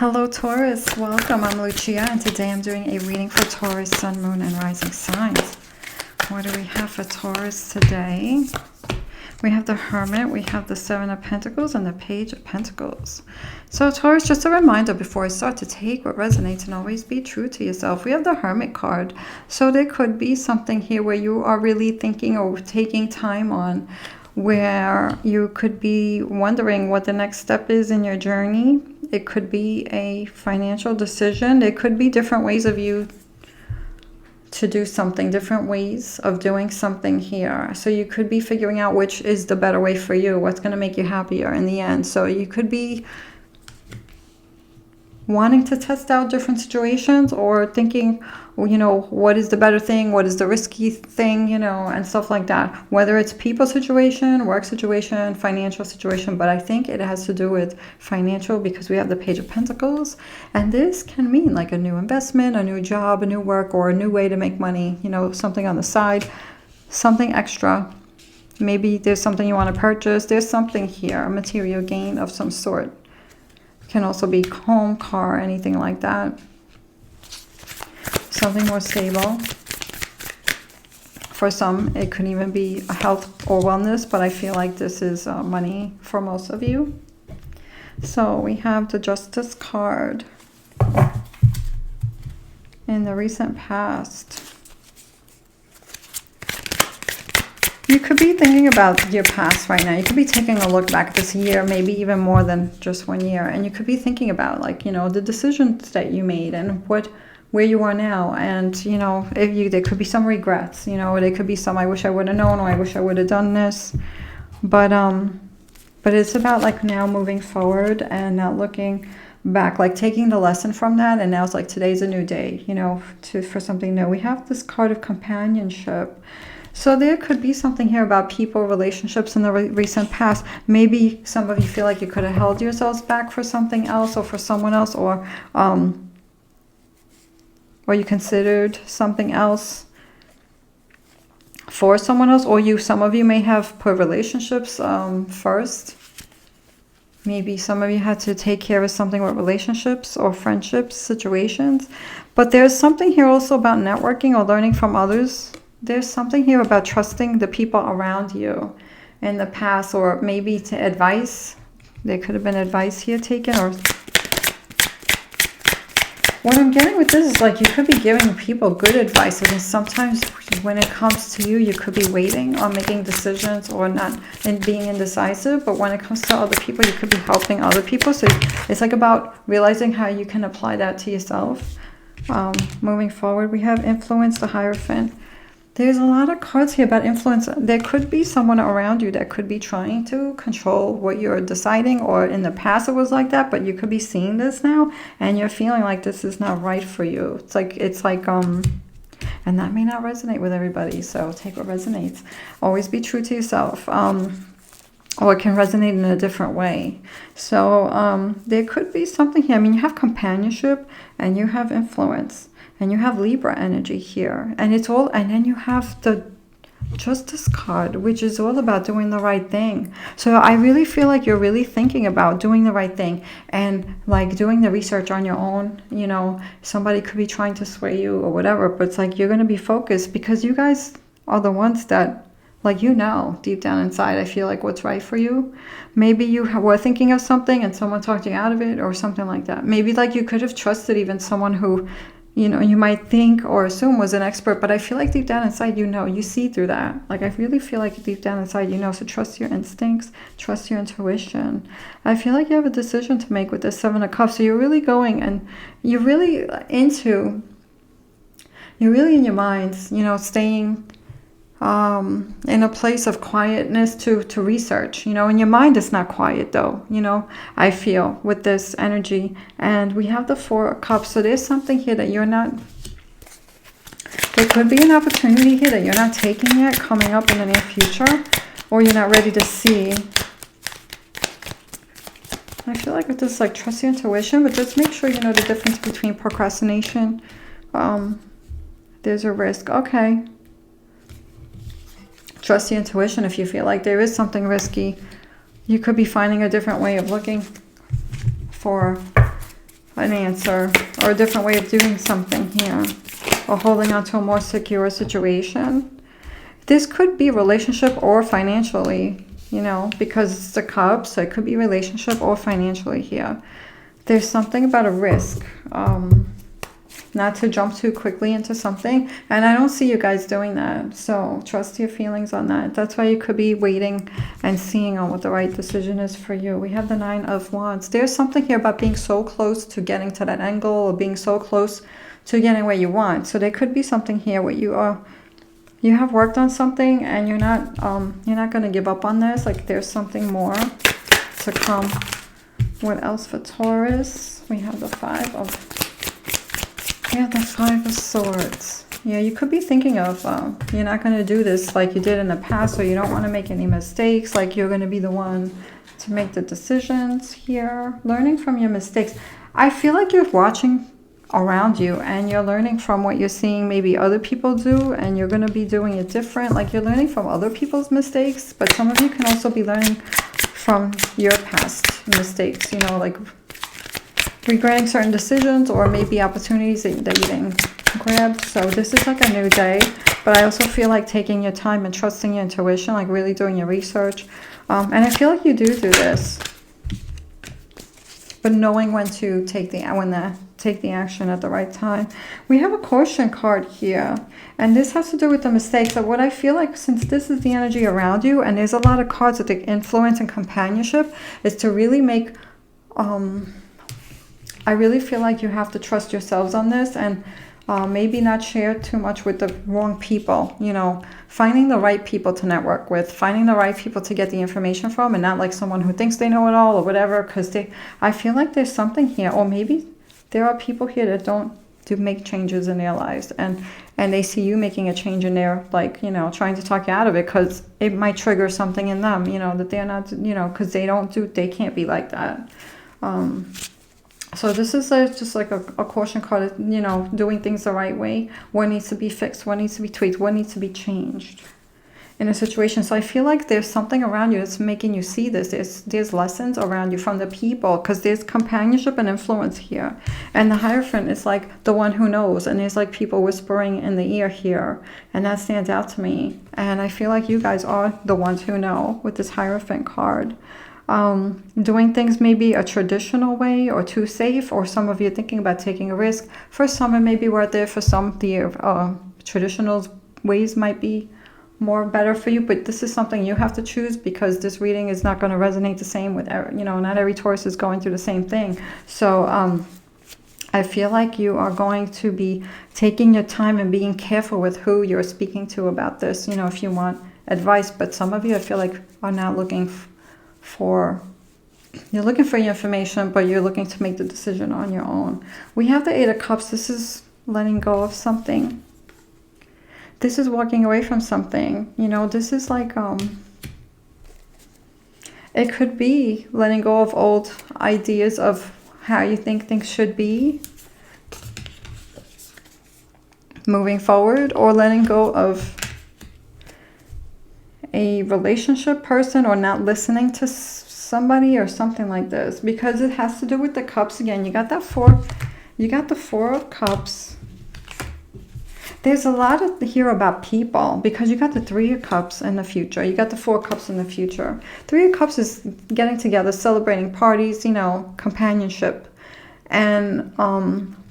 Hello Taurus, welcome. I'm Lucia and today I'm doing a reading for Taurus, Sun, Moon, and Rising signs. What do we have for Taurus today? We have the Hermit, we have the Seven of Pentacles, and the Page of Pentacles. So Taurus, just a reminder before I start to take what resonates and always be true to yourself. We have the Hermit card. So there could be something here where you are really thinking or taking time on, where you could be wondering what the next step is in your journey. It could be a financial decision. There could be different ways of you to do something, different ways of doing something here. So you could be figuring out which is the better way for you, what's going to make you happier in the end. So you could be wanting to test out different situations or thinking, you know, what is the better thing, what is the risky thing, you know, and stuff like that. Whether it's people situation, work situation, financial situation, but I think it has to do with financial because we have the Page of Pentacles, and this can mean like a new investment, a new job, a new work, or a new way to make money, you know, something on the side, something extra. Maybe there's something you want to purchase. There's something here, a material gain of some sort. Can also be home, car, anything like that. Something more stable. For some, it could even be a health or wellness, but I feel like this is money for most of you. So we have the Justice card. In the recent past, you could be thinking about your past right now. You could be taking a look back this year, maybe even more than just 1 year. And you could be thinking about, like, you know, the decisions that you made and where you are now. And, you know, there could be some regrets, you know, there could be some, I wish I would have known, or I wish I would have done this. But it's about like now moving forward and not looking back, like taking the lesson from that. And now it's like, today's a new day, you know, for something new. We have this card of companionship. So there could be something here about people, relationships in the recent past. Maybe some of you feel like you could have held yourselves back for something else or for someone else, or you considered something else for someone else, or some of you may have put relationships first. Maybe some of you had to take care of something with relationships or friendships, situations. But there's something here also about networking or learning from others. There's something here about trusting the people around you in the past, or maybe to advice. There could have been advice here taken, or what I'm getting with this is like you could be giving people good advice, because sometimes when it comes to you, you could be waiting on making decisions or not, and being indecisive. But when it comes to other people, you could be helping other people. So it's like about realizing how you can apply that to yourself. Moving forward, we have Influence, the Hierophant. There's a lot of cards here about influence. There could be someone around you that could be trying to control what you're deciding, or in the past it was like that, but you could be seeing this now and you're feeling like this is not right for you. It's like and that may not resonate with everybody, so take what resonates. Always be true to yourself. Or it can resonate in a different way. So there could be something here. I mean, you have companionship and you have influence. And you have Libra energy here. And it's all, and then you have the Justice card, which is all about doing the right thing. So I really feel like you're really thinking about doing the right thing and like doing the research on your own. You know, somebody could be trying to sway you or whatever, but it's like you're going to be focused because you guys are the ones that, like, you know, deep down inside, I feel like what's right for you. Maybe you were thinking of something and someone talked you out of it or something like that. Maybe like you could have trusted even someone who, you know, you might think or assume was an expert, but I feel like deep down inside, you know, you see through that. Like, I really feel like deep down inside, you know, so trust your instincts, trust your intuition. I feel like you have a decision to make with this Seven of Cups. So you're really going and you're really in your minds, you know, staying in a place of quietness to research, you know, and your mind is not quiet though, you know, I feel with this energy. And we have the Four of Cups. So there's something here that you're not, there could be an opportunity here that you're not taking yet coming up in the near future, or you're not ready to see. I feel like with this, like, trust your intuition, but just make sure you know the difference between procrastination. There's a risk. Okay. Trust your intuition if you feel like there is something risky. You could be finding a different way of looking for an answer or a different way of doing something here, or holding on to a more secure situation. This could be relationship or financially, you know, because it's the Cup, so it could be relationship or financially here. There's something about a risk, not to jump too quickly into something, and I don't see you guys doing that, so trust your feelings on that. That's why you could be waiting and seeing on what the right decision is for you. We have the 9 of Wands. There's something here about being so close to getting to that end goal, or being so close to getting where you want. So there could be something here where you have worked on something and you're not going to give up on this. Like there's something more to come. What else for Taurus? We have the 5 of Swords. Yeah, you could be thinking of you're not going to do this like you did in the past, or you don't want to make any mistakes. Like you're going to be the one to make the decisions here. Learning from your mistakes. I feel like you're watching around you and you're learning from what you're seeing maybe other people do, and you're going to be doing it different. Like you're learning from other people's mistakes, but some of you can also be learning from your past mistakes, you know, like regretting certain decisions or maybe opportunities that you didn't grab. So this is like a new day, but I also feel like taking your time and trusting your intuition, like really doing your research. And I feel like you do this, but knowing when to take the action at the right time. We have a caution card here, and this has to do with the mistakes. But what I feel like, since this is the energy around you, and there's a lot of cards with the influence and companionship, is to really make I really feel like you have to trust yourselves on this, and maybe not share too much with the wrong people. You know, finding the right people to network with, finding the right people to get the information from, and not like someone who thinks they know it all or whatever. Because I feel like there's something here, or maybe there are people here that don't make changes in their lives, and they see you making a change in their, like, you know, trying to talk you out of it because it might trigger something in them, you know, that they're not, you know, because they can't be like that. So this is just like a caution card, you know, doing things the right way. What needs to be fixed, what needs to be tweaked, what needs to be changed in a situation. So I feel like there's something around you that's making you see this. There's lessons around you from the people, because there's companionship and influence here. And the Hierophant is like the one who knows, and there's like people whispering in the ear here, and that stands out to me. And I feel like you guys are the ones who know with this Hierophant card. Doing things maybe a traditional way or too safe, or some of you thinking about taking a risk. For some it may be worth it, for some the traditional ways might be more better for you, but this is something you have to choose, because this reading is not going to resonate the same with, you know, not every Taurus is going through the same thing. So I feel like you are going to be taking your time and being careful with who you're speaking to about this, you know, if you want advice. But some of you, I feel like, are not looking you're looking for your information, but you're looking to make the decision on your own. We have the 8 of Cups. This is letting go of something. This is walking away from something. You know, this is like, it could be letting go of old ideas of how you think things should be moving forward, or letting go of a relationship person, or not listening to somebody or something like this, because it has to do with the Cups again. You got the 4 of Cups. There's a lot of here about people, because you got the 3 of Cups in the future. You got the 4 cups in the future. 3 of Cups is getting together, celebrating, parties, you know, companionship and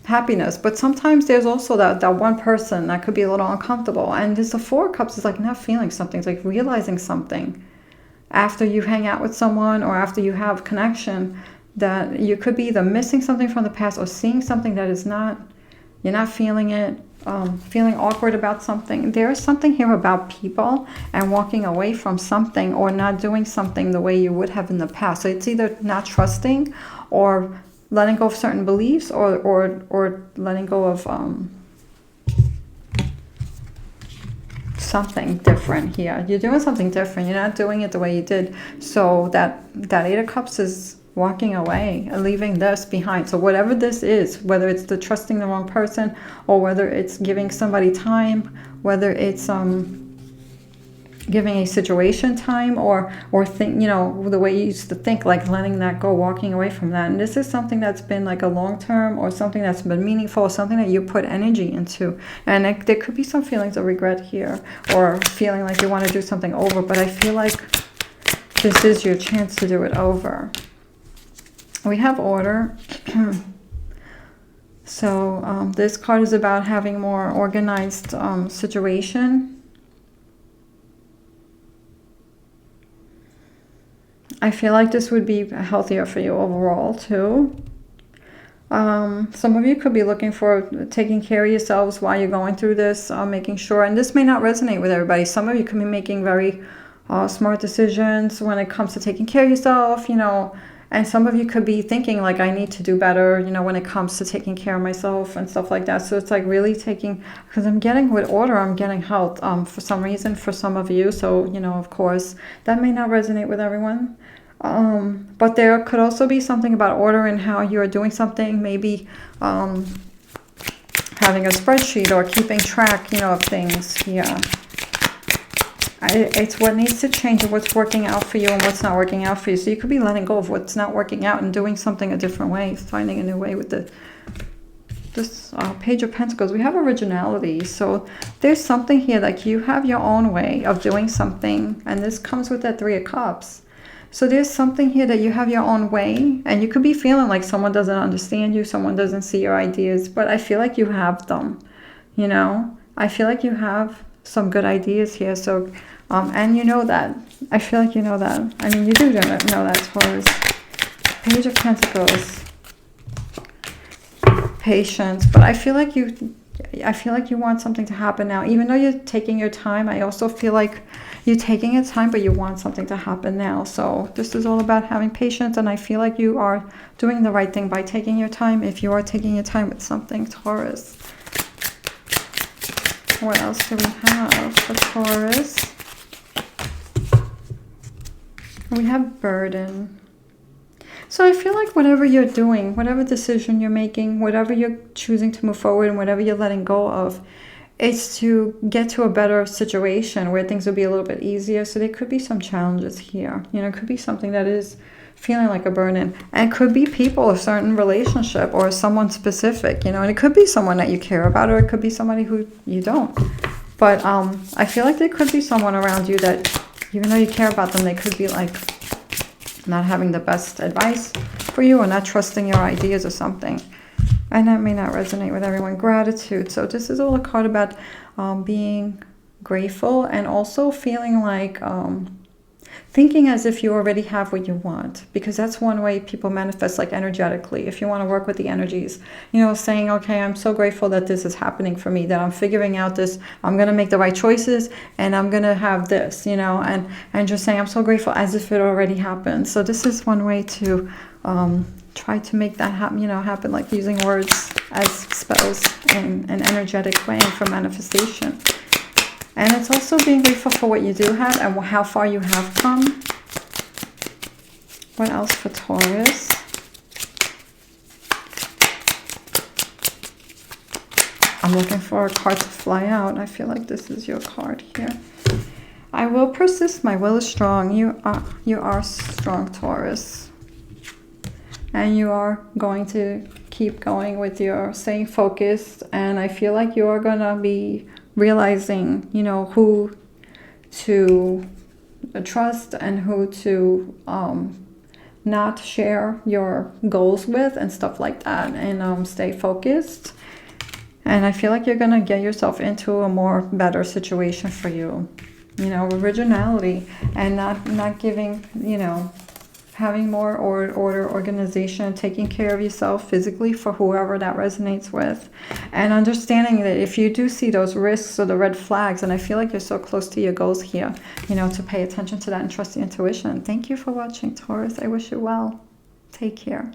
happiness. But sometimes there's also that one person that could be a little uncomfortable. And there's the 4 of Cups is like not feeling something. It's like realizing something after you hang out with someone, or after you have connection, that you could be either missing something from the past, or seeing something that is not, you're not feeling it, feeling awkward about something. There is something here about people and walking away from something, or not doing something the way you would have in the past. So it's either not trusting, or letting go of certain beliefs, or letting go of something different here. You're doing something different. You're not doing it the way you did. So that 8 of Cups is walking away and leaving this behind. So whatever this is, whether it's the trusting the wrong person, or whether it's giving somebody time, whether it's giving a situation time, or think, you know, the way you used to think, like letting that go, walking away from that. And this is something that's been like a long term, or something that's been meaningful, something that you put energy into. And there could be some feelings of regret here, or feeling like you want to do something over, but I feel like this is your chance to do it over. We have order. So this card is about having more organized situation. I feel like this would be healthier for you overall too. Some of you could be looking for taking care of yourselves while you're going through this, making sure, and this may not resonate with everybody. Some of you could be making very smart decisions when it comes to taking care of yourself, you know, and some of you could be thinking like, I need to do better, you know, when it comes to taking care of myself and stuff like that. So it's like really taking, because I'm getting with order, I'm getting health for some reason for some of you. So, you know, of course, that may not resonate with everyone. But there could also be something about order and how you're doing something, maybe having a spreadsheet or keeping track, you know, of things. Yeah. It's what needs to change and what's working out for you and what's not working out for you. So you could be letting go of what's not working out and doing something a different way, finding a new way with this Page of Pentacles. We have originality. So there's something here, like you have your own way of doing something. And this comes with that Three of Cups. So there's something here that you have your own way. And you could be feeling like someone doesn't understand you, someone doesn't see your ideas. But I feel like you have them, you know. I feel like you have some good ideas here. So and you know that. I feel like you know that. I mean, you do know that, Taurus. Page of Pentacles. Patience. But I feel like you want something to happen now. Even though you're taking your time, I also feel like you're taking your time, but you want something to happen now. So this is all about having patience, and I feel like you are doing the right thing by taking your time, if you are taking your time with something, Taurus. What else do we have for Taurus? We have burden. So I feel like whatever you're doing, whatever decision you're making, whatever you're choosing to move forward, and whatever you're letting go of, it's to get to a better situation where things will be a little bit easier. So there could be some challenges here. You know, it could be something that is feeling like a burden. And it could be people, a certain relationship, or someone specific, you know, and it could be someone that you care about, or it could be somebody who you don't. But I feel like there could be someone around you that, even though you care about them, they could be like not having the best advice for you, or not trusting your ideas or something. And that may not resonate with everyone. Gratitude. So this is all a card about being grateful, and also feeling like thinking as if you already have what you want, because that's one way people manifest, like energetically. If you want to work with the energies, you know, saying, okay, I'm so grateful that this is happening for me, that I'm figuring out this, I'm going to make the right choices, and I'm going to have this, you know, and just saying, I'm so grateful as if it already happened. So this is one way to try to make that happen, you know, happen, like using words as spells in an energetic way for manifestation. And it's also being grateful for what you do have and how far you have come. What else for Taurus? I'm looking for a card to fly out. I feel like this is your card here. I will persist. My will is strong. You are strong, Taurus. And you are going to keep going with your staying focused. And I feel like you are going to be realizing, you know, who to trust and who to not share your goals with and stuff like that, and stay focused. And I feel like you're gonna get yourself into a more better situation for you, you know, originality, and not giving, you know, having more order, organization, taking care of yourself physically for whoever that resonates with. And understanding that if you do see those risks or the red flags, and I feel like you're so close to your goals here, you know, to pay attention to that and trust the intuition. Thank you for watching, Taurus. I wish you well. Take care.